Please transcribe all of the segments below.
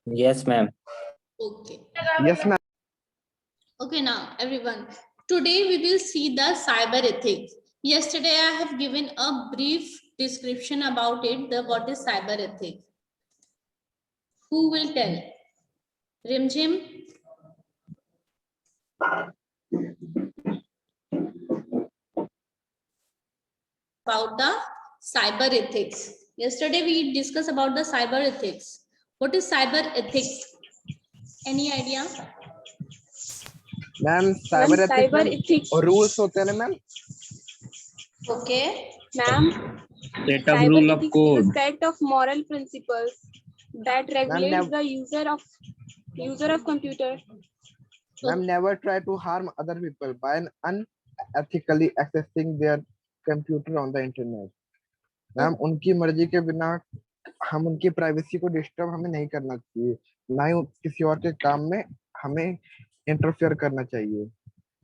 Yes, ma'am. Okay. Yes, ma'am. Okay, now everyone. Today we will see the cyber ethics. Yesterday I have given a brief description about it. What is cyber ethics? Who will tell? Rimjim? About the cyber ethics. Yesterday we discussed about the cyber ethics. What is cyber ethics? Any idea? Ma'am cyber ethics और rules होते हैं ना ma'am. Okay. Ma'am, Set of cyber rule of ethics is code. a set of moral principles that regulates the user of computer. Ma'am, never try to harm other people by unethically accessing their computer on the internet. Ma'am उनकी मर्जी के बिना हम उनकी privacy को disturb हमें नहीं करना चाहिए, ना ही किसी और के काम में हमें इंटरफेयर करना चाहिए.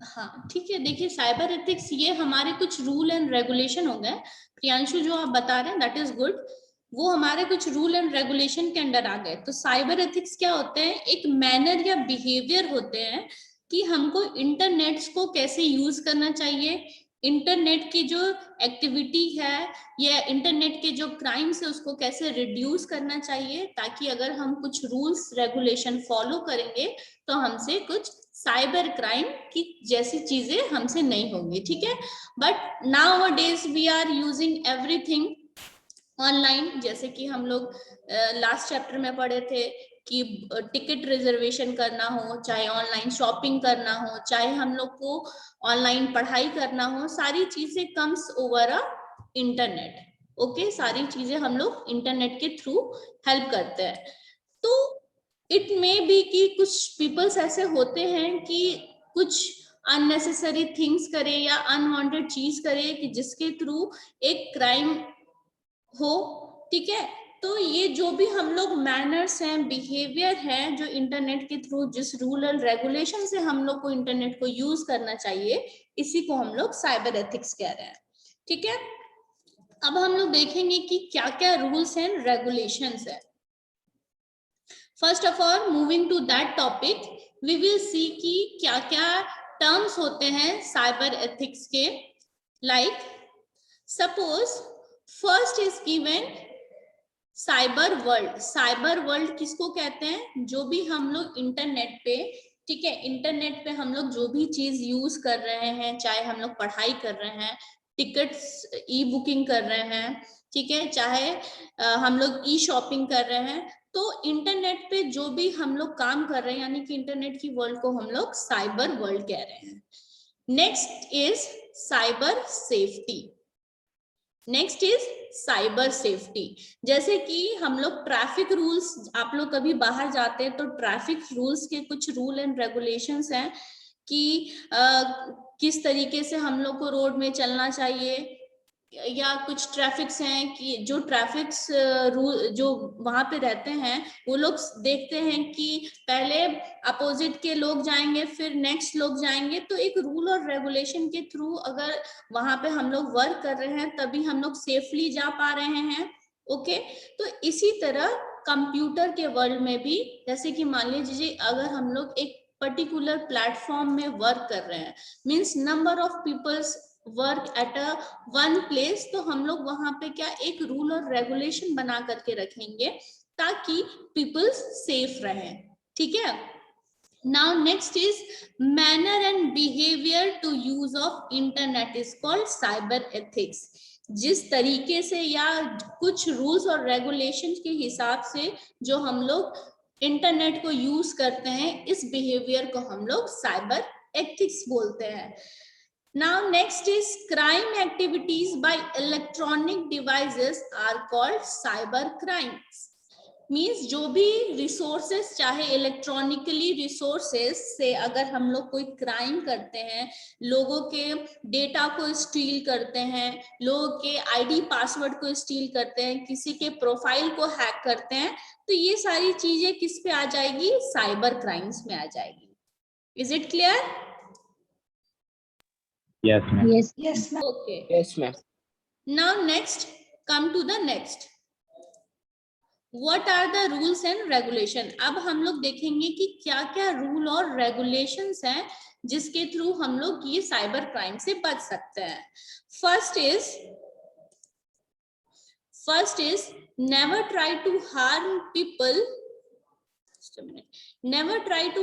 हाँ ठीक है. देखिए साइबर एथिक्स ये हमारे कुछ रूल एंड रेगुलेशन हो गए. प्रियांशु जो आप बता रहे हैं दैट इज गुड. वो हमारे कुछ रूल एंड रेगुलेशन के अंडर आ गए. तो साइबर एथिक्स क्या होते हैं? एक मैनर या बिहेवियर होते हैं कि हमको इंटरनेट को कैसे यूज करना चाहिए, इंटरनेट की जो एक्टिविटी है या इंटरनेट के जो क्राइम्स है उसको कैसे रिड्यूस करना चाहिए, ताकि अगर हम कुछ रूल्स रेगुलेशन फॉलो करेंगे तो हमसे कुछ साइबर क्राइम की जैसी चीजें हमसे नहीं होंगी. ठीक है. But nowadays we are using everything online. जैसे कि हम लोग लास्ट चैप्टर में पढ़े थे कि टिकट रिजर्वेशन करना हो, चाहे ऑनलाइन शॉपिंग करना हो, चाहे हम लोग को ऑनलाइन पढ़ाई करना हो, सारी चीजें comes over a internet. Okay. सारी चीजें हम लोग इंटरनेट के थ्रू हेल्प करते हैं. तो इट मे बी कि कुछ पीपल्स ऐसे होते हैं कि कुछ अननेसेसरी थिंग्स करे या अनवांटेड चीज करे कि जिसके थ्रू एक क्राइम हो. ठीक है. तो ये जो भी हम लोग मैनर्स हैं, बिहेवियर है, जो इंटरनेट के थ्रू जिस रूल एंड रेगुलेशन से हम लोग को इंटरनेट को यूज करना चाहिए, इसी को हम लोग साइबर एथिक्स कह रहे हैं. ठीक है. अब हम लोग देखेंगे कि क्या क्या रूल्स एंड रेगुलेशंस है. First of all moving to that topic we will see कि क्या क्या टर्म्स होते हैं साइबर एथिक्स के. Like suppose first is given cyber world. Cyber world किसको कहते हैं? जो भी हम लोग इंटरनेट पे, ठीक है, इंटरनेट पे हम लोग जो भी चीज यूज कर रहे हैं, चाहे हम लोग पढ़ाई कर रहे हैं, टिकट्स ई बुकिंग कर रहे हैं, ठीक है, चाहे हम लोग ई शॉपिंग कर रहे हैं, तो इंटरनेट पे जो भी हम लोग काम कर रहे हैं, यानी कि इंटरनेट की वर्ल्ड को हम लोग साइबर वर्ल्ड कह रहे हैं. Next is cyber safety. Next is cyber safety. जैसे कि हम लोग ट्रैफिक रूल्स, आप लोग कभी बाहर जाते हैं तो ट्रैफिक रूल्स के कुछ रूल एंड रेगुलेशंस हैं कि किस तरीके से हम लोग को रोड में चलना चाहिए, या कुछ ट्रैफिक्स हैं कि जो ट्रैफिक्स रूल जो वहां पे रहते हैं वो लोग देखते हैं कि पहले अपोजिट के लोग जाएंगे फिर नेक्स्ट लोग जाएंगे. तो एक रूल और रेगुलेशन के थ्रू अगर वहां पे हम लोग वर्क कर रहे हैं तभी हम लोग सेफली जा पा रहे हैं. ओके. तो इसी तरह कंप्यूटर के वर्ल्ड में भी, जैसे कि मान लीजिए अगर हम लोग एक पर्टिकुलर प्लेटफॉर्म में वर्क कर रहे हैं, means number of people's work at a one place, तो हम लोग वहां पे क्या एक रूल और रेगुलेशन बना करके रखेंगे ताकि पीपल्स सेफ रहें. ठीक है. Now next is manner and behaviour to use of internet is called cyber ethics. जिस तरीके से या कुछ रूल्स और रेगुलेशन के हिसाब से जो हम लोग इंटरनेट को यूज करते हैं, इस बिहेवियर को हम लोग साइबर एथिक्स बोलते हैं. Now next is crime activities by electronic devices are called cyber crimes. Means जो भी रिसोर्सेस, चाहे इलेक्ट्रॉनिकली रिसोर्सेस से अगर हम लोग कोई क्राइम करते हैं, लोगों के डेटा को स्टील करते हैं, लोगों के आईडी पासवर्ड को स्टील करते हैं, किसी के प्रोफाइल को हैक करते हैं, तो ये सारी चीजें किस पे आ जाएगी? साइबर क्राइम्स में आ जाएगी. Is it clear? Yes, ma'am. Yes, ma'am. Okay. Yes, ma'am. Now next, come to the next. What are the rules and regulation. अब हम लोग देखेंगे कि क्या क्या रूल और रेगुलेशंस हैं जिसके थ्रू हम लोग ये साइबर क्राइम से बच सकते हैं। First is never try to harm people, never try to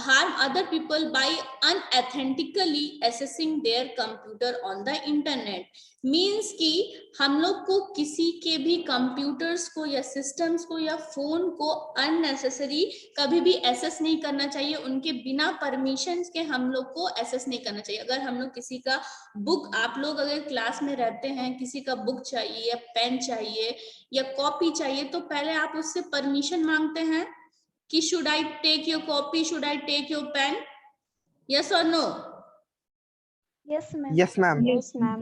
harm other people by unauthentically accessing their computer on the internet। Means कि हम लोग को किसी के भी कंप्यूटर्स को या सिस्टम्स को या फोन को अननेसेसरी कभी भी एक्सेस नहीं करना चाहिए, उनके बिना परमिशन के हम लोग को एक्सेस नहीं करना चाहिए। अगर हम लोग किसी का बुक, आप लोग अगर क्लास में रहते हैं, किसी का बुक चाहिए या पेन चाहिए या कॉपी चाहिए, तो पहले आप उससे परमिशन मांगते हैं कि should I take your copy, should I take your pen, yes और no? Yes, ma'am. Yes, ma'am. Yes, ma'am.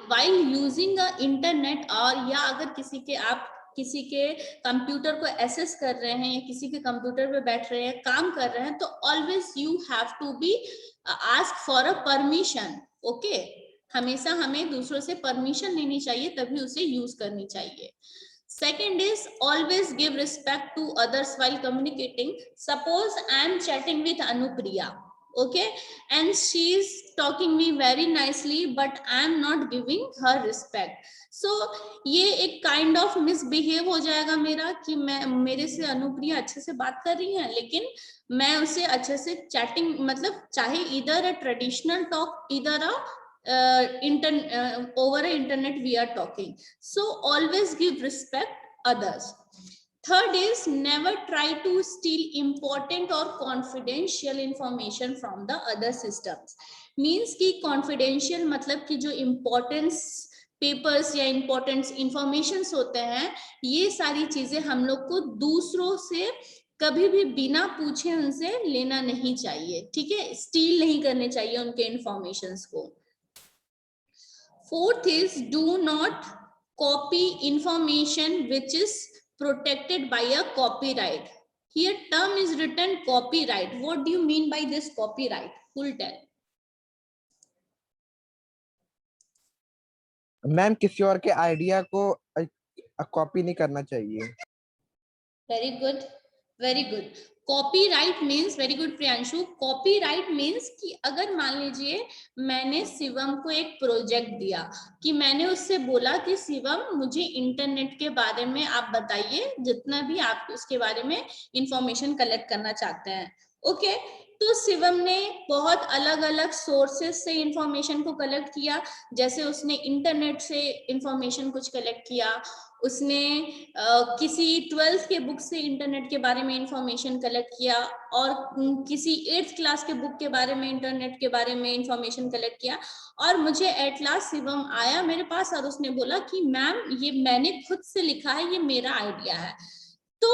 While using a internet, और या अगर किसी के आप किसी के कंप्यूटर को एक्सेस कर रहे हैं या किसी के कंप्यूटर पे बैठ रहे हैं, काम कर रहे हैं, तो always you have to be ask for a permission. Okay, हमेशा हमें दूसरों से परमिशन लेनी चाहिए, तभी उसे यूज करनी चाहिए। Second is always give respect to others while communicating. Suppose I am chatting with Anupriya, okay, and she is talking me very nicely, but I am not giving her respect. So ये एक kind of misbehave हो जाएगा मेरा कि मैं, मेरे से अनुप्रिया अच्छे से बात कर रही है, लेकिन मैं उसे अच्छे से chatting, मतलब चाहे either a traditional talk, either a over a internet we are talking. So always give respect others. Third is never try to steal important or confidential information from the other systems. Means कि confidential मतलब कि जो importance papers या important informations होते हैं, ये सारी चीजें हम लोग को दूसरों से कभी भी बिना पूछे उनसे लेना नहीं चाहिए, ठीक है, स्टील नहीं करने चाहिए उनके इंफॉर्मेशंस को। Fourth is do not copy information which is protected by a copyright. Here term is written copyright. What do you mean by this copyright? Full tell. Ma'am किसी और के आइडिया को कॉपी नहीं करना चाहिए। Very good, very good. Copyright means, very good Priyanshu, copyright means कि अगर मान लीजिए मैंने शिवम को एक प्रोजेक्ट दिया, कि मैंने उससे बोला कि शिवम मुझे इंटरनेट के बारे में आप बताइए, जितना भी आप उसके बारे में इंफॉर्मेशन कलेक्ट करना चाहते हैं। ओके, तो शिवम ने बहुत अलग अलग सोर्सेस से इंफॉर्मेशन को कलेक्ट किया, जैसे उसने इंटरनेट से इंफॉर्मेशन कुछ कलेक्ट किया, उसने किसी 12th के बुक से इंटरनेट के बारे में इंफॉर्मेशन कलेक्ट किया, और किसी 8th क्लास के बुक के बारे में इंटरनेट के बारे में इंफॉर्मेशन कलेक्ट किया, और मुझे एट लास्ट शिवम आया मेरे पास और उसने बोला कि मैम ये मैंने खुद से लिखा है, ये मेरा आइडिया है। तो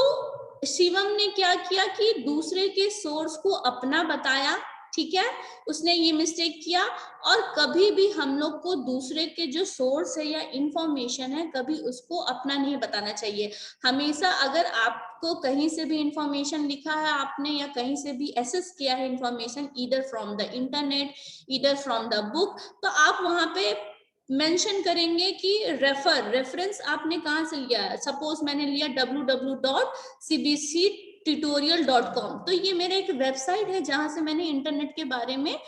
शिवम ने क्या किया कि दूसरे के सोर्स को अपना बताया, ठीक है, उसने ये मिस्टेक किया। और कभी भी हम लोग को दूसरे के जो सोर्स है या इंफॉर्मेशन है, कभी उसको अपना नहीं बताना चाहिए। हमेशा अगर आपको कहीं से भी इंफॉर्मेशन लिखा है आपने, या कहीं से भी एक्सेस किया है information, either from the internet, either from the book, तो आप वहां पे मेंशन करेंगे कि रेफरेंस आपने कहाँ से लिया है। सपोज मैंने लिया www.cbctutorial.com, तो ये मेरा एक वेबसाइट है जहां से मैंने इंटरनेट के बारे में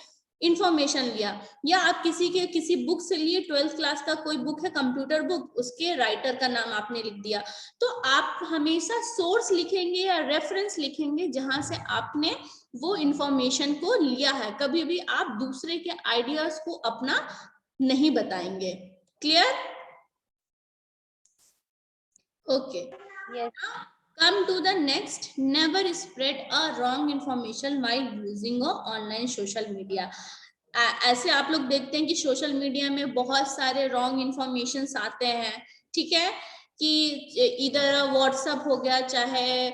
इंफॉर्मेशन लिया। या आप किसी बुक से लिए, 12th क्लास का कोई बुक है, कंप्यूटर बुक, उसके राइटर का नाम आपने लिख दिया। तो आप हमेशा सोर्स लिखेंगे या रेफरेंस लिखेंगे जहां से आपने वो इंफॉर्मेशन को लिया है, कभी भी आप दूसरे के आइडियाज को अपना नहीं बताएंगे। Clear? Okay, come to the next, never spread a wrong information while using a online social media। ऐसे आप लोग देखते हैं कि सोशल मीडिया में बहुत सारे रॉन्ग इंफॉर्मेशन आते हैं, ठीक है, कि इधर व्हाट्सएप हो गया, चाहे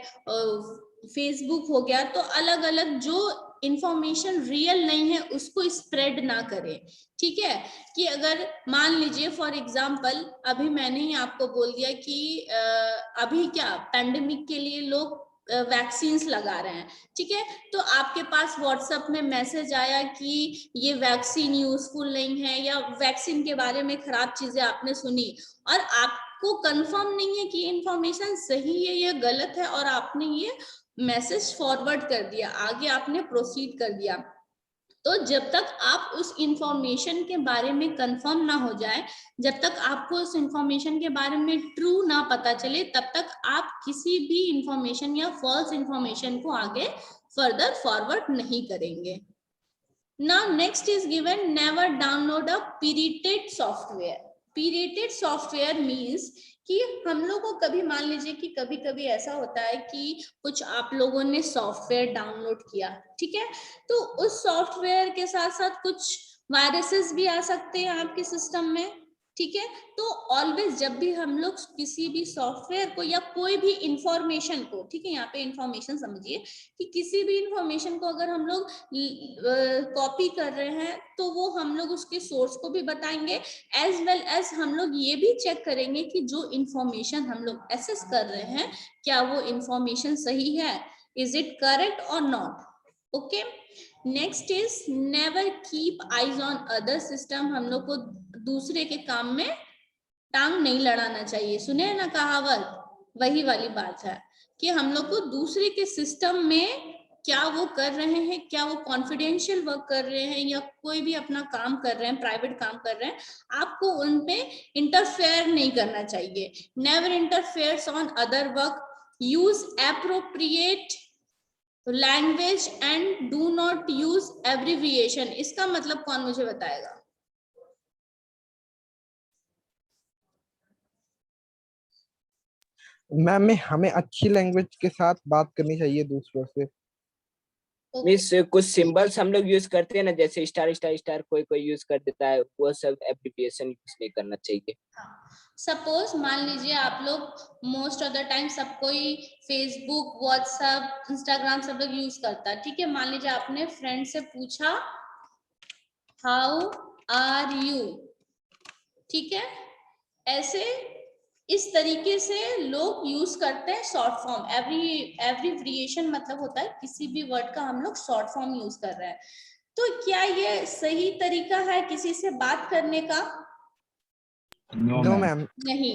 फेसबुक हो गया, तो अलग अलग जो इंफॉर्मेशन रियल नहीं है उसको स्प्रेड ना करें, ठीक है। कि अगर मान लीजिए फॉर एग्जांपल, अभी मैंने ही आपको बोल दिया कि अभी क्या पैंडेमिक के लिए लोग वैक्सीन्स लगा रहे हैं, ठीक है, तो आपके पास व्हाट्सएप में मैसेज आया कि ये वैक्सीन यूजफुल नहीं है, या वैक्सीन के बारे में खराब चीजें आपने सुनी, और आप आपको कंफर्म नहीं है कि ये इंफॉर्मेशन सही है या गलत है और आपने ये मैसेज फॉरवर्ड कर दिया, आगे आपने प्रोसीड कर दिया, तो जब तक आप उस इंफॉर्मेशन के बारे में कंफर्म ना हो जाए, जब तक आपको उस इंफॉर्मेशन के बारे में ट्रू ना पता चले, तब तक आप किसी भी इंफॉर्मेशन या फॉल्स इंफॉर्मेशन को आगे फर्दर फॉरवर्ड नहीं करेंगे। Now next is given, never download a pirated software. Pirated software means कि हम लोग को कभी मान लीजिए कि कभी कभी ऐसा होता है कि कुछ आप लोगों ने सॉफ्टवेयर डाउनलोड किया, ठीक है, तो उस सॉफ्टवेयर के साथ साथ कुछ वायरसेस भी आ सकते हैं आपके सिस्टम में, ठीक है। तो ऑलवेज जब भी हम लोग किसी भी सॉफ्टवेयर को या कोई भी इंफॉर्मेशन को, ठीक है, यहाँ पे इंफॉर्मेशन समझिए कि किसी भी इंफॉर्मेशन को अगर हम लोग कॉपी कर रहे हैं तो वो हम लोग उसके सोर्स को भी बताएंगे, एज वेल एज हम लोग ये भी चेक करेंगे कि जो इंफॉर्मेशन हम लोग एक्सेस कर रहे हैं क्या वो इंफॉर्मेशन सही है, इज इट करेक्ट और not. Okay, next is never keep eyes on other system. हम लोग को दूसरे के काम में टांग नहीं लड़ाना चाहिए। सुने ना कहावत, वही वाली बात है कि हम लोग को दूसरे के सिस्टम में क्या वो कर रहे हैं, क्या वो कॉन्फिडेंशियल वर्क कर रहे हैं या कोई भी अपना काम कर रहे हैं, प्राइवेट काम कर रहे हैं, आपको उनपे इंटरफेयर नहीं करना चाहिए। Never interferes on other work, use appropriate language and do not use abbreviation. इसका मतलब कौन मुझे बताएगा? मैम हमें अच्छी लैंग्वेज के साथ बात करनी चाहिए दूसरों से। मीन्स कुछ सिंबल्स हम लोग यूज करते हैं ना, जैसे स्टार स्टार स्टार कोई कोई यूज कर देता है, वो सब एब्रिविएशन यूज नहीं करना चाहिए। सपोज मान लीजिए आप लोग मोस्ट ऑफ द टाइम सब कोई फेसबुक, व्हाट्सएप, इंस्टाग्राम सब लोग यूज करता है, ठीक है। मान लीजिए आपने फ्रेंड से पूछा हाउ आर यू, ठीक है, ऐसे इस तरीके से लोग यूज करते हैं शॉर्ट फॉर्म। एब्रिविएशन मतलब होता है किसी भी वर्ड का हम लोग शॉर्ट फॉर्म यूज कर रहे हैं। तो क्या ये सही तरीका है किसी से बात करने का? No ma'am. नहीं।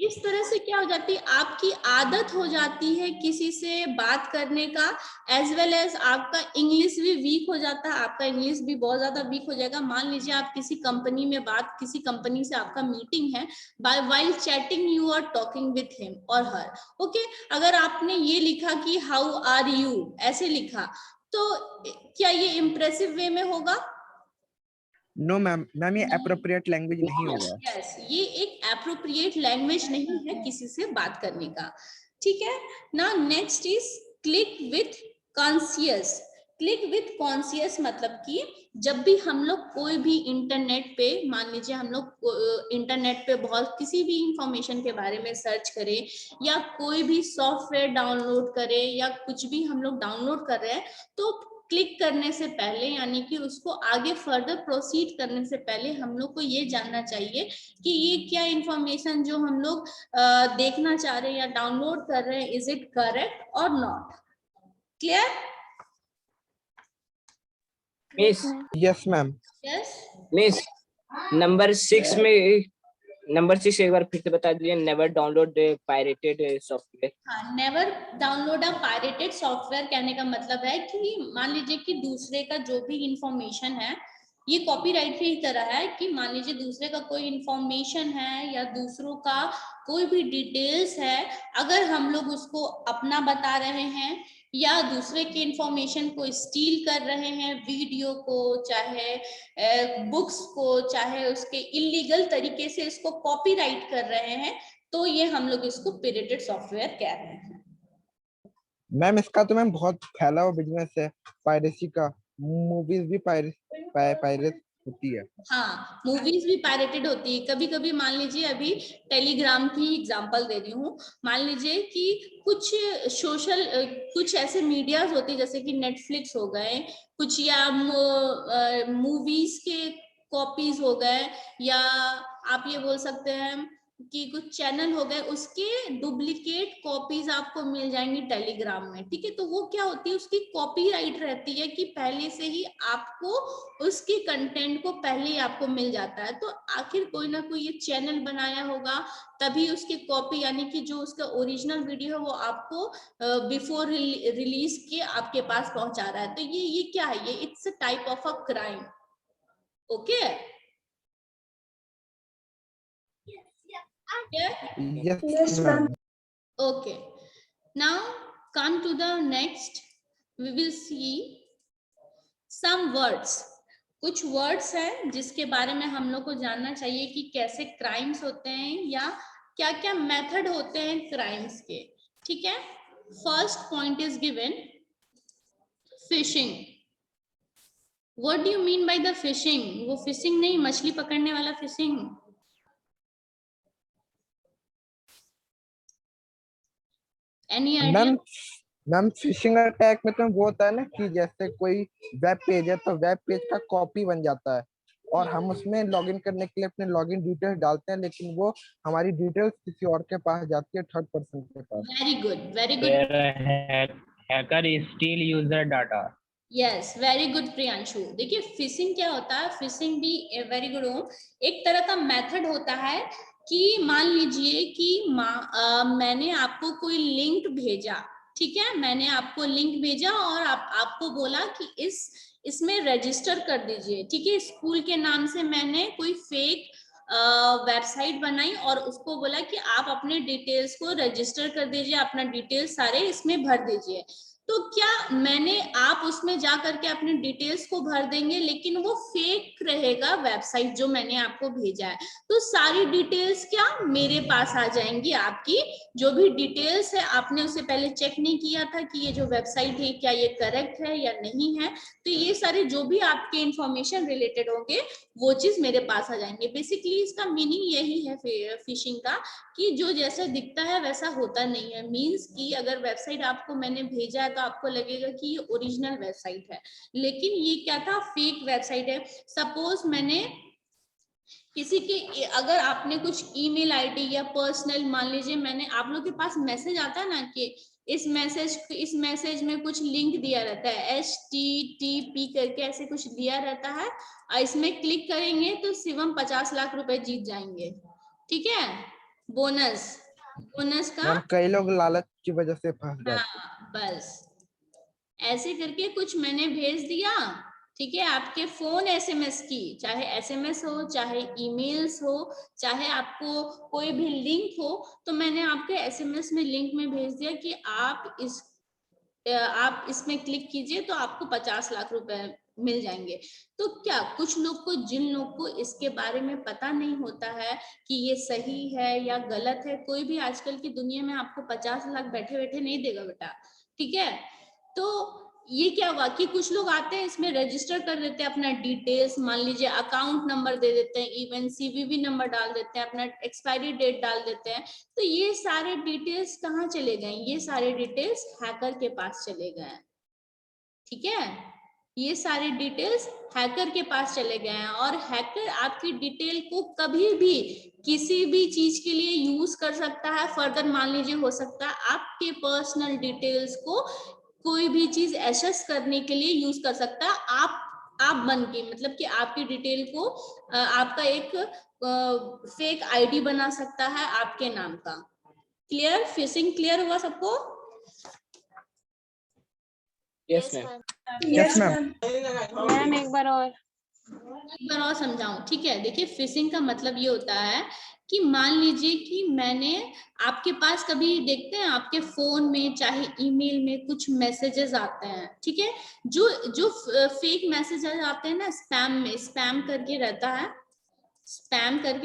इस तरह से क्या हो जाती है, आपकी आदत हो जाती है किसी से बात करने का, एज वेल एज आपका इंग्लिश भी वीक हो जाता है, आपका इंग्लिश भी बहुत ज्यादा वीक हो जाएगा। मान लीजिए आप किसी कंपनी में किसी कंपनी से आपका मीटिंग है, while chatting you are talking with him और हर, ओके, अगर आपने ये लिखा कि हाउ आर यू, ऐसे लिखा, तो क्या ये इम्प्रेसिव वे में होगा? नो मैम, ये एप्रोप्रिएट लैंग्वेज नहीं होगा। यस, ये एक एप्रोप्रिएट लैंग्वेज नहीं है किसी से बात करने का, ठीक है ना। Next is click with conscious. Click with conscious मतलब कि जब भी हम लोग कोई भी इंटरनेट पे, मान लीजिए हम लोग इंटरनेट पे बहुत किसी भी इंफॉर्मेशन के बारे में सर्च करें या कोई भी सॉफ्टवेयर डाउनलोड करें या कुछ भी हम लोग डाउनलोड कर रहे हैं, तो क्लिक करने से पहले यानी कि उसको आगे फर्दर प्रोसीड करने से पहले हम लोग को ये जानना चाहिए कि ये क्या इंफॉर्मेशन जो हम लोग देखना चाह रहे हैं या डाउनलोड कर रहे हैं, इज इट करेक्ट और not. Clear? Miss yes ma'am. Yes miss number 6 में, नंबर 6 एक बार फिर से बता दीजिए। Never download pirated software. हाँ, never download a pirated software कहने का मतलब है कि मान लीजिए कि दूसरे का जो भी इंफॉर्मेशन है, ये कॉपीराइट की तरह है कि मान लीजिए दूसरे का कोई इंफॉर्मेशन है या दूसरों का कोई भी डिटेल्स है, अगर हम लोग उसको अपना बता रहे हैं या दूसरे के इंफॉर्मेशन को स्टील कर रहे हैं, वीडियो को चाहे बुक्स को चाहे उसके इलीगल तरीके से इसको कॉपीराइट कर रहे हैं, तो ये हम लोग इसको पिरेटेड सॉफ्टवेयर कह रहे हैं। मैम इसका तो मैम बहुत फैला हुआ बिजनेस है पायरेसी का, मूवीज भी पायरेट होती है। हाँ, मूवीज भी पायरेटेड होती है कभी कभी। मान लीजिए अभी टेलीग्राम की एग्जांपल दे रही हूँ, मान लीजिए कि कुछ ऐसे मीडियाज होती है जैसे कि नेटफ्लिक्स हो गए कुछ, या मूवीज के कॉपीज हो गए, या आप ये बोल सकते हैं कि कुछ चैनल हो गए, उसके डुप्लीकेट कॉपीज आपको मिल जाएंगी टेलीग्राम में, ठीक है। तो वो क्या होती है, उसकी कॉपीराइट रहती है कि पहले से ही आपको उसकी कंटेंट को पहले ही आपको मिल जाता है। तो आखिर कोई ना कोई ये चैनल बनाया होगा, तभी उसकी कॉपी यानी कि जो उसका ओरिजिनल वीडियो है वो आपको बिफोर रिलीज के आपके पास पहुंचा रहा है। तो ये क्या है, ये it's a type of a crime. Okay, Yes, ma'am. okay, now come to the next, we will see some words। कुछ वर्ड्स हैं जिसके बारे में हम लोग को जानना चाहिए कि कैसे क्राइम्स होते हैं या क्या क्या मेथड होते हैं क्राइम्स के, ठीक है। First point is given fishing. What do you mean by the fishing? वो फिशिंग नहीं, मछली पकड़ने वाला fishing. Any idea? Ma'am phishing attack में तो वो होता है ना कि जैसे कोई वेब पेज है तो वेब पेज का कॉपी बन जाता है और हम उसमें लॉगिन करने के लिए अपने लॉगिन डिटेल्स डालते हैं, लेकिन वो हमारी डिटेल्स किसी और के पास जाती है, थर्ड पर्सन के पास। Very good, very good. Hacker steal user data. Yes, very good Priyanshu. देखिए फिशिंग क्या होता है, फिशिंग भी वेरी गुड हो, एक तरह का मेथड होता है कि मान लीजिए कि मैंने आपको कोई लिंक भेजा, ठीक है, मैंने आपको लिंक भेजा और आपको बोला कि इसमें रजिस्टर कर दीजिए, ठीक है। स्कूल के नाम से मैंने कोई फेक वेबसाइट बनाई और उसको बोला कि आप अपने डिटेल्स को रजिस्टर कर दीजिए, अपना डिटेल्स सारे इसमें भर दीजिए। तो क्या आप उसमें जा करके अपने डिटेल्स को भर देंगे, लेकिन वो फेक रहेगा वेबसाइट जो मैंने आपको भेजा है। तो सारी डिटेल्स क्या मेरे पास आ जाएंगी, आपकी जो भी डिटेल्स है आपने उसे पहले चेक नहीं किया था कि ये जो वेबसाइट है क्या ये करेक्ट है या नहीं है, तो ये सारे जो भी आपके इंफॉर्मेशन रिलेटेड होंगे वो चीज मेरे पास आ जाएंगे। बेसिकली इसका मीनिंग यही है फिशिंग का कि जो जैसा दिखता है वैसा होता नहीं है। मींस कि अगर वेबसाइट आपको मैंने भेजा है तो आपको लगेगा कि ये ओरिजिनल वेबसाइट है, लेकिन ये क्या था, फेक वेबसाइट है। सपोज मैंने किसी के, अगर आपने कुछ ईमेल आईडी या पर्सनल, मान लीजिए मैंने, आप लोग के पास मैसेज आता है ना कि इस मैसेज में कुछ लिंक दिया रहता है, HTTP करके ऐसे कुछ दिया रहता है, और इसमें क्लिक करेंगे तो शिवम 50 लाख रुपए जीत जाएंगे, ठीक है, बोनस का। मैम कई लोग लालच की वजह से फंस जाते हैं। हाँ बस ऐसे करके कुछ मैंने भेज दिया, ठीक है, आपके फोन SMS की, चाहे SMS हो, चाहे ईमेल्स हो, चाहे आपको कोई भी लिंक हो, तो मैंने आपके SMS में लिंक में भेज दिया कि आप इसमें क्लिक कीजिए तो आपको 50 लाख रुपए मिल जाएंगे। तो क्या कुछ लोग को, जिन लोग को इसके बारे में पता नहीं होता है कि ये सही है या गलत है, कोई भी आजकल की दुनिया में आपको 50 लाख बैठे बैठे नहीं देगा बेटा, ठीक है। तो ये क्या हुआ कि कुछ लोग आते हैं इसमें रजिस्टर कर देते हैं अपना डिटेल्स, मान लीजिए अकाउंट नंबर दे देते हैं, इवन CVV नंबर डाल देते हैं, अपना एक्सपायरी डेट डाल देते हैं। तो ये सारे डिटेल्स कहाँ चले गए, ये सारे डिटेल्स हैकर के पास चले गए, ठीक है, ये सारे डिटेल्स हैकर के पास चले गए हैं। और हैकर आपकी डिटेल को कभी भी किसी भी चीज के लिए यूज कर सकता है। फर्दर मान लीजिए हो सकता है आपके पर्सनल डिटेल्स को कोई भी चीज एक्सेस करने के लिए यूज कर सकता है, आप बन के, मतलब कि आपकी डिटेल को आपका एक फेक ID बना सकता है आपके नाम का। क्लियर? फिशिंग क्लियर हुआ सबको? Yes ma'am. Yes ma'am. Ma'am एक बार और समझाऊं, ठीक है। देखिए फिशिंग का मतलब ये होता है कि मान लीजिए कि मैंने आपके पास, कभी देखते हैं आपके फोन में चाहे ईमेल में कुछ मैसेजेस आते हैं, ठीक है, जो फेक मैसेजेस आते हैं ना, स्पैम करके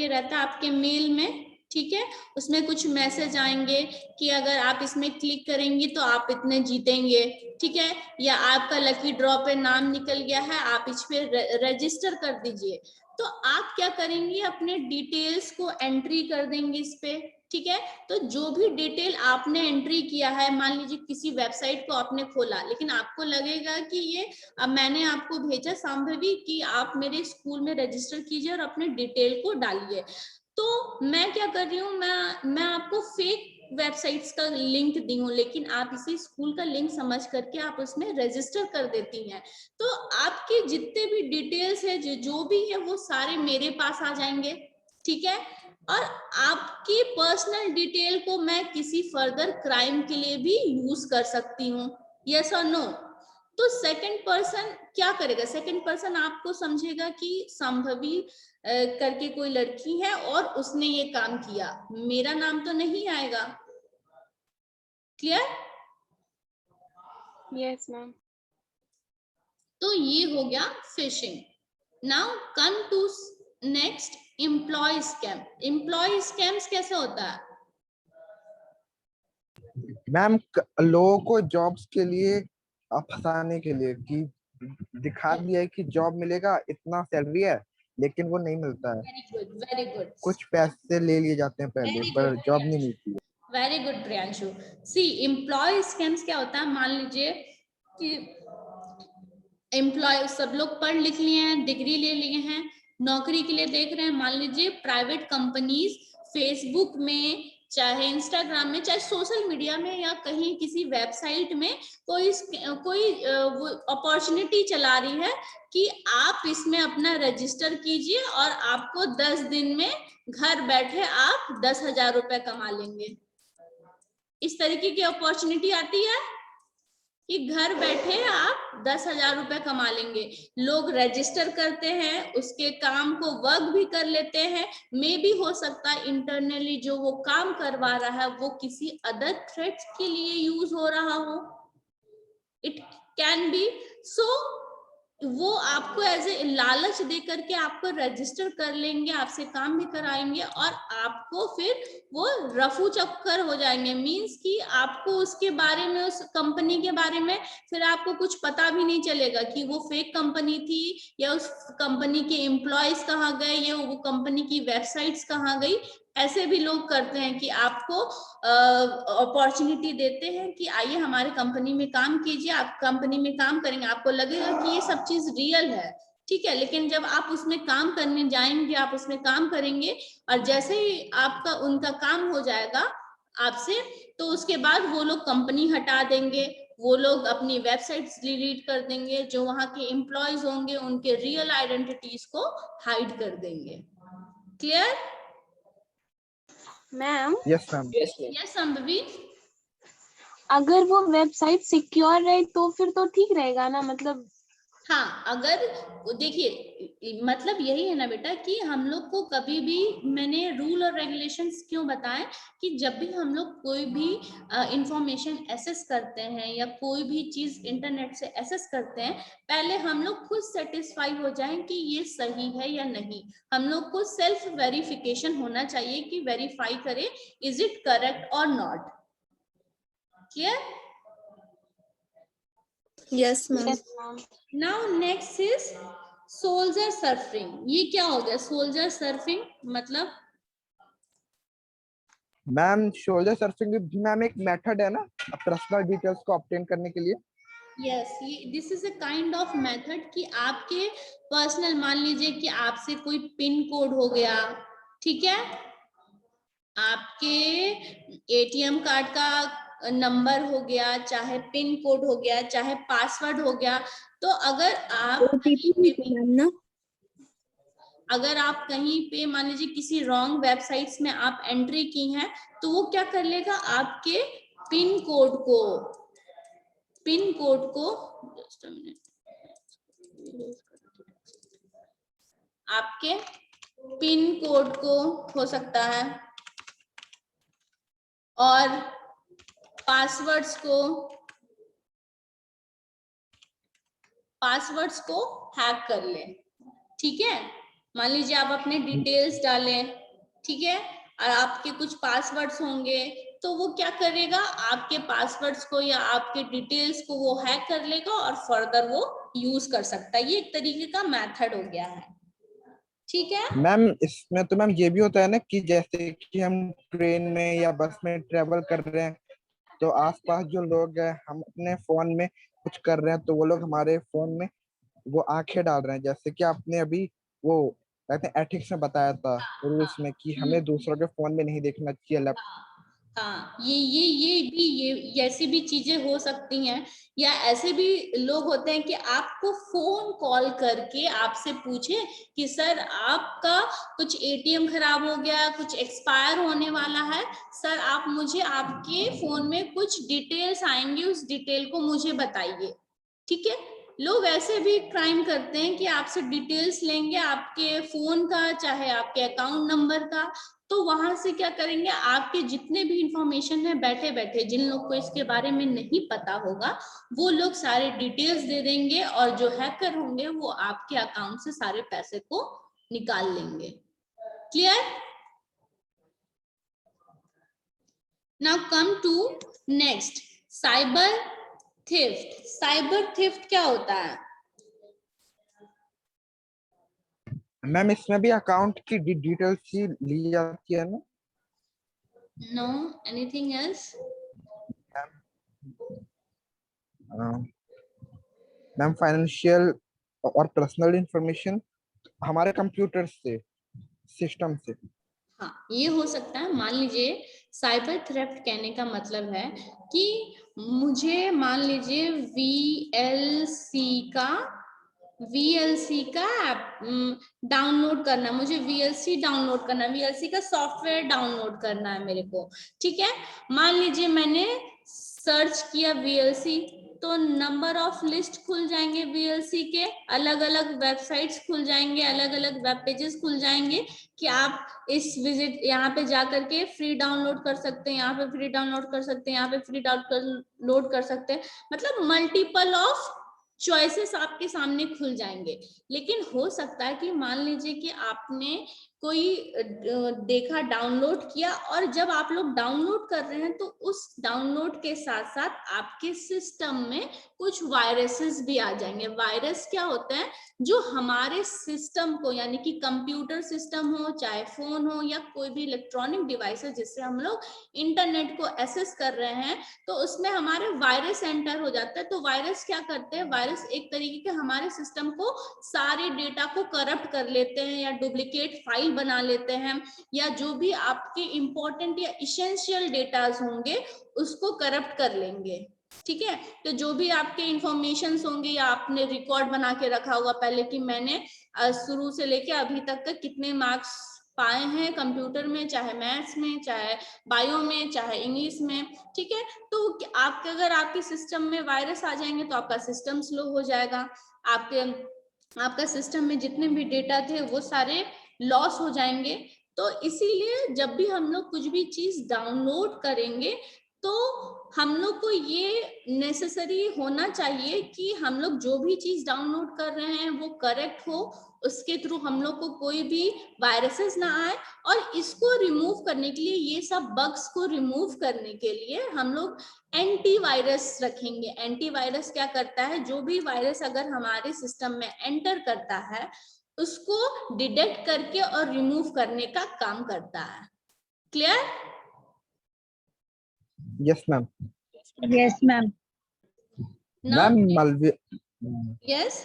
रहता है, आपके मेल में, ठीक है। उसमें कुछ मैसेज आएंगे कि अगर आप इसमें क्लिक करेंगे तो आप इतने जीतेंगे, ठीक है, या आपका लकी ड्रॉ पे नाम निकल गया है, आप इस पे रजिस्टर कर दीजिए। तो आप क्या करेंगे, अपने डिटेल्स को एंट्री कर देंगे इस पे, ठीक है। तो जो भी डिटेल आपने एंट्री किया है, मान लीजिए किसी वेबसाइट को आपने खोला, लेकिन आपको लगेगा कि ये, अब मैंने आपको भेजा संभवी कि आप मेरे स्कूल में रजिस्टर कीजिए और अपने डिटेल को डालिए, तो मैं क्या कर रही हूँ, मैं आपको फेक वेबसाइट्स का लिंक दी हूँ, लेकिन आप इसी स्कूल का लिंक समझ करके आप उसमें रजिस्टर कर देती हैं, तो आपके जितने भी डिटेल्स है, जो भी है, वो सारे मेरे पास आ जाएंगे, ठीक है। और आपकी पर्सनल डिटेल को मैं किसी फर्दर क्राइम के लिए भी यूज कर सकती हूँ, यस और नो। तो सेकंड पर्सन क्या करेगा, सेकंड पर्सन आपको समझेगा कि संभवी करके कोई लड़की है और उसने ये काम किया, मेरा नाम तो नहीं आएगा। क्लियर? Yes, ma'am. तो ये हो गया phishing. Now come to next, employ scam. Employ scams कैसे होता है? मैम लोगों को जॉब्स के लिए फंसाने के लिए कि दिखा दिया है कि जॉब मिलेगा, इतना सैलरी है, लेकिन वो नहीं मिलता है। वेरी गुड, वेरी गुड, कुछ पैसे ले लिए जाते हैं पहले, वेरी पर गुड, जॉब नहीं मिलती है। Very good Priyanshu. सी एम्प्लॉय स्कैम्स क्या होता है, मान लीजिए कि एम्प्लॉय सब लोग पढ़ लिख लिए हैं, डिग्री ले लिए हैं, नौकरी के लिए देख रहे हैं। मान लीजिए प्राइवेट कंपनीज फेसबुक में, चाहे इंस्टाग्राम में, चाहे सोशल मीडिया में, या कहीं किसी वेबसाइट में कोई अपॉर्चुनिटी चला रही है कि आप इसमें अपना रजिस्टर कीजिए और आपको 10 दिन में घर बैठे आप 10,000 रुपए कमा लेंगे। इस तरीके की अपॉर्चुनिटी आती है कि घर बैठे आप 10,000 रुपए कमा लेंगे। लोग रजिस्टर करते हैं, उसके काम को वर्क भी कर लेते हैं। मे भी हो सकता है इंटरनली जो वो काम करवा रहा है वो किसी अदर थ्रेट्स के लिए यूज हो रहा हो, इट कैन बी। सो वो आपको एज ए लालच दे करके आपको रजिस्टर कर लेंगे, आपसे काम भी कराएंगे और आपको फिर वो रफू चक्कर हो जाएंगे। मींस कि आपको उसके बारे में, उस कंपनी के बारे में फिर आपको कुछ पता भी नहीं चलेगा कि वो फेक कंपनी थी, या उस कंपनी के एम्प्लॉयज कहाँ गए, या वो कंपनी की वेबसाइट्स कहाँ गई। ऐसे भी लोग करते हैं कि आपको अपॉर्चुनिटी देते हैं कि आइए हमारे कंपनी में काम कीजिए, आप कंपनी में काम करेंगे, आपको लगेगा कि ये सब चीज रियल है, ठीक है। लेकिन जब आप उसमें काम करने जाएंगे, आप उसमें काम करेंगे और जैसे ही आपका उनका काम हो जाएगा आपसे, तो उसके बाद वो लोग कंपनी हटा देंगे, वो लोग अपनी वेबसाइट्स डिलीट कर देंगे, जो वहां के एम्प्लॉयज होंगे उनके रियल आइडेंटिटीज को हाइड कर देंगे। Clear? Ma'am, yes ma'am. Yes ma'am. Yes Shambhavi. अगर वो वेबसाइट सिक्योर रहे तो फिर तो ठीक रहेगा ना, मतलब। हाँ, अगर देखिए मतलब यही है ना बेटा कि हम लोग को कभी भी, मैंने रूल और रेगुलेशंस क्यों बताए कि जब भी हम लोग कोई भी इंफॉर्मेशन एसेस करते हैं या कोई भी चीज इंटरनेट से एसेस करते हैं, पहले हम लोग खुद सेटिस्फाई हो जाएं कि ये सही है या नहीं। हम लोग को सेल्फ वेरिफिकेशन होना चाहिए कि वेरीफाई करें इज इट करेक्ट और not. Clear? Yes, ma'am. Yes, ma'am. Now next is soldier surfing. ये क्या हो गया सोल्जर सर्फिंग मतलब? मैम शोल्डर सर्फिंग मैम एक मेथड है ना पर्सनल डिटेल्स को ऑब्टेन करने के लिए। यस, ये this is a kind of method कि आपके पर्सनल, मान लीजिए कि आपसे कोई पिन कोड हो गया, ठीक है, आपके एटीएम कार्ड का नंबर हो गया, चाहे पिन कोड हो गया, चाहे पासवर्ड हो गया, तो अगर आप OTP भी तो मैम ना। अगर आप कहीं पे मान लीजिए किसी रॉन्ग वेबसाइट्स में आप एंट्री की हैं, तो वो क्या कर लेगा, आपके पिन कोड को जस्ट अ मिनट, आपके पिन कोड को हो सकता है और पासवर्ड्स को हैक कर ले, ठीक है। मान लीजिए आप अपने डिटेल्स डालें, ठीक है, और आपके कुछ पासवर्ड्स होंगे, तो वो क्या करेगा, आपके पासवर्ड्स को या आपके डिटेल्स को वो हैक कर लेगा और फर्दर वो यूज कर सकता है। ये एक तरीके का मेथड हो गया है, ठीक है। मैम इसमें तो मैम ये भी होता है ना कि जैसे कि हम ट्रेन में या बस में ट्रेवल कर रहे हैं, तो आसपास जो लोग हैं, हम अपने फोन में कुछ कर रहे हैं, तो वो लोग हमारे फोन में वो आंखें डाल रहे हैं। जैसे कि आपने अभी वो कहते हैं एथिक्स में बताया था रूल्स में कि हमें दूसरों के फोन में नहीं देखना चाहिए लैपटॉप। हाँ, ये ऐसी भी चीजें हो सकती हैं, या ऐसे भी लोग होते हैं कि आपको फोन कॉल करके आपसे पूछे कि सर आपका कुछ एटीएम खराब हो गया, कुछ एक्सपायर होने वाला है, सर आप मुझे आपके फोन में कुछ डिटेल्स आएंगे, उस डिटेल को मुझे बताइए। ठीक है, लोग ऐसे भी क्राइम करते हैं कि आपसे डिटेल्स लेंगे आपके फोन का, चाहे आपके अकाउंट नंबर का, तो वहां से क्या करेंगे, आपके जितने भी इंफॉर्मेशन है बैठे बैठे, जिन लोग को इसके बारे में नहीं पता होगा वो लोग सारे डिटेल्स दे देंगे, और जो हैकर होंगे वो आपके अकाउंट से सारे पैसे को निकाल लेंगे। Clear? Now come to next, cyber theft. Cyber theft क्या होता है? मैम इसमें भी अकाउंट की डिटेल्स ही ली जाती है ना? No, anything else? Ma'am financial और पर्सनल इंफॉर्मेशन हमारे कंप्यूटर से, सिस्टम से। हाँ, ये हो सकता है। मान लीजिए साइबर थ्रेफ्ट कहने का मतलब है कि मुझे मान लीजिए VLC का डाउनलोड करना, मुझे VLC डाउनलोड करना, VLC का सॉफ्टवेयर डाउनलोड करना है मेरे को। ठीक है, मान लीजिए मैंने सर्च किया VLC, तो नंबर ऑफ लिस्ट खुल जाएंगे VLC के, अलग अलग वेबसाइट्स खुल जाएंगे, अलग अलग वेब पेजेस खुल जाएंगे कि आप इस विजिट यहाँ पे जाकर के फ्री डाउनलोड कर सकते हैं, यहाँ पे फ्री डाउनलोड कर सकते हैं, यहाँ पे फ्री डाउनलोड कर सकते हैं, मतलब मल्टीपल ऑफ चॉइसेस आपके सामने खुल जाएंगे। लेकिन हो सकता है कि मान लीजिए कि आपने कोई देखा, डाउनलोड किया, और जब आप लोग डाउनलोड कर रहे हैं तो उस डाउनलोड के साथ साथ आपके सिस्टम में कुछ वायरसेस भी आ जाएंगे। वायरस क्या होते हैं, जो हमारे सिस्टम को, यानी कि कंप्यूटर सिस्टम हो, चाहे फोन हो, या कोई भी इलेक्ट्रॉनिक डिवाइस है जिससे हम लोग इंटरनेट को एक्सेस कर रहे हैं, तो उसमें हमारे वायरस एंटर हो जाता है। तो वायरस क्या करते हैं, वायरस एक तरीके के हमारे सिस्टम को, सारे डेटा को करप्ट कर लेते हैं, या डुप्लीकेट फाइल बना लेते हैं, या जो भी आपके इंपॉर्टेंट या इसेंशियल डेटास होंगे उसको करप्ट कर लेंगे। ठीक है, तो जो भी आपके इंफॉर्मेशन होंगे, या आपने रिकॉर्ड बना के रखा होगा पहले कि मैंने शुरू से लेके अभी तक का कितने मार्क्स पाए हैं कंप्यूटर में, चाहे मैथ्स में, चाहे बायो में, चाहे इंग्लिश में। ठीक है, तो आपके अगर आपके सिस्टम में वायरस आ जाएंगे तो आपका सिस्टम स्लो हो जाएगा, आपका सिस्टम में जितने भी डेटा थे वो सारे लॉस हो जाएंगे। तो इसीलिए जब भी हम लोग कुछ भी चीज डाउनलोड करेंगे तो हम लोग को ये नेसेसरी होना चाहिए कि हम लोग जो भी चीज डाउनलोड कर रहे हैं वो करेक्ट हो, उसके थ्रू हम लोग को कोई भी वायरसेस ना आए। और इसको रिमूव करने के लिए, ये सब बग्स को रिमूव करने के लिए हम लोग एंटीवायरस रखेंगे। एंटीवायरस क्या करता है, जो भी वायरस अगर हमारे सिस्टम में एंटर करता है उसको डिटेक्ट करके और रिमूव करने का काम करता है। Clear? Yes ma'am. Yes, ma'am. Ma'am malware, yes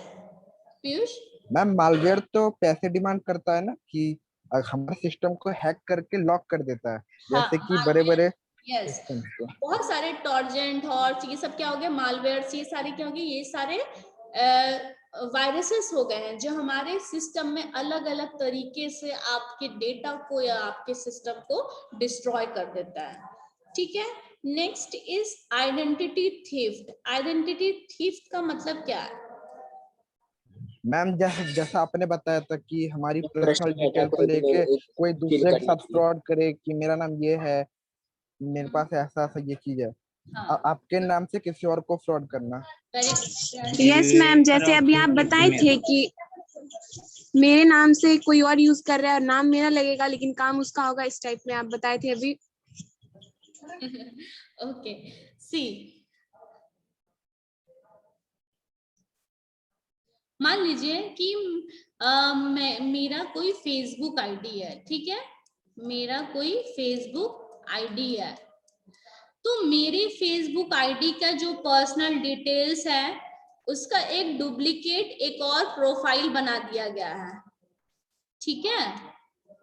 Piyush? Ma'am malware तो पैसे डिमांड करता है ना कि हमारे सिस्टम को हैक करके लॉक कर देता है, जैसे कि बड़े बड़े यस, बहुत सारे टॉर्जेंट और ये सब क्या हो गया, मालवेयर, ये सारे क्या हो गए, ये सारे वायरसेस हो गए हैं जो हमारे सिस्टम में अलग अलग तरीके से आपके डेटा को या आपके सिस्टम को डिस्ट्रॉय कर देता है। ठीक है, next is identity theft. Identity theft का मतलब क्या है? मैम जैसा आपने बताया था कि हमारी पर्सनल पर्सनल डिटेल को लेके कोई दूसरे के साथ फ्रॉड करे कि मेरा नाम ये है, मेरे पास ऐसा ऐसा ये चीज है, आपके नाम से किसी और को फ्रॉड करना। Yes, ma'am. जैसे अभी आप बताए थे कि मेरे नाम से कोई और यूज कर रहा है और नाम मेरा लगेगा लेकिन काम उसका होगा, इस टाइप में आप बताए थे अभी। ओके, सी मान लीजिए कि मेरा कोई फेसबुक आईडी है। ठीक है, मेरा कोई फेसबुक आईडी है, तो मेरे फेसबुक आईडी का जो पर्सनल डिटेल्स है उसका एक डुप्लीकेट एक और प्रोफाइल बना दिया गया है। ठीक है,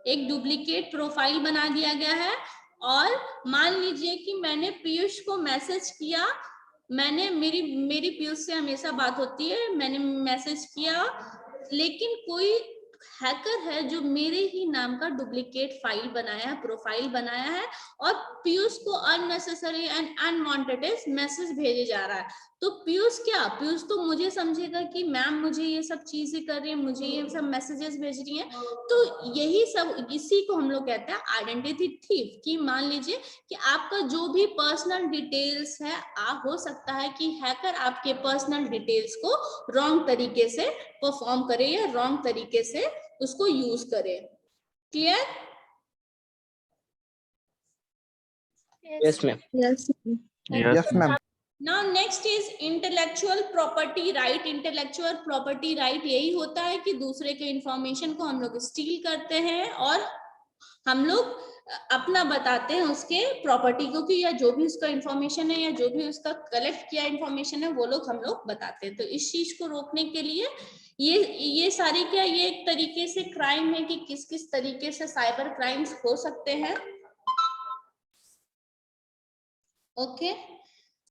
एक डुप्लीकेट प्रोफाइल बना दिया गया है। और मान लीजिए कि मैंने पीयूष को मैसेज किया, मैंने मेरी पीयूष से हमेशा बात होती है, मैंने मैसेज किया, लेकिन कोई हैकर है जो मेरे ही नाम का डुप्लीकेट फाइल बनाया है, प्रोफाइल बनाया है, और पीयूष को अननेसेसरी एंड अनवांटेड मैसेज भेजे जा रहा है। तो पीयूष तो मुझे समझेगा कि मैम मुझे ये सब चीजें कर रही है, मुझे ये सब मैसेजेस भेज रही हैं। तो यही सब, इसी को हम लोग कहते हैं आइडेंटिटी थीफ। कि मान लीजिए कि आपका जो भी पर्सनल डिटेल्स है, हो सकता है कि हैकर आपके पर्सनल डिटेल्स को रॉन्ग तरीके से परफॉर्म करे या रॉन्ग तरीके से उसको यूज करे। Clear? Yes ma'am. Yes ma'am. Now next is intellectual property right। intellectual property right यही होता है कि दूसरे के इंफॉर्मेशन को हम लोग स्टील करते हैं और हम लोग अपना बताते हैं उसके प्रॉपर्टी को, कि या जो भी उसका इंफॉर्मेशन है या जो भी उसका कलेक्ट किया इंफॉर्मेशन है वो लोग हम लोग बताते हैं। तो इस चीज को रोकने के लिए ये सारी क्या, ये एक तरीके से क्राइम है कि किस किस तरीके से साइबर क्राइम्स हो सकते हैं। ओके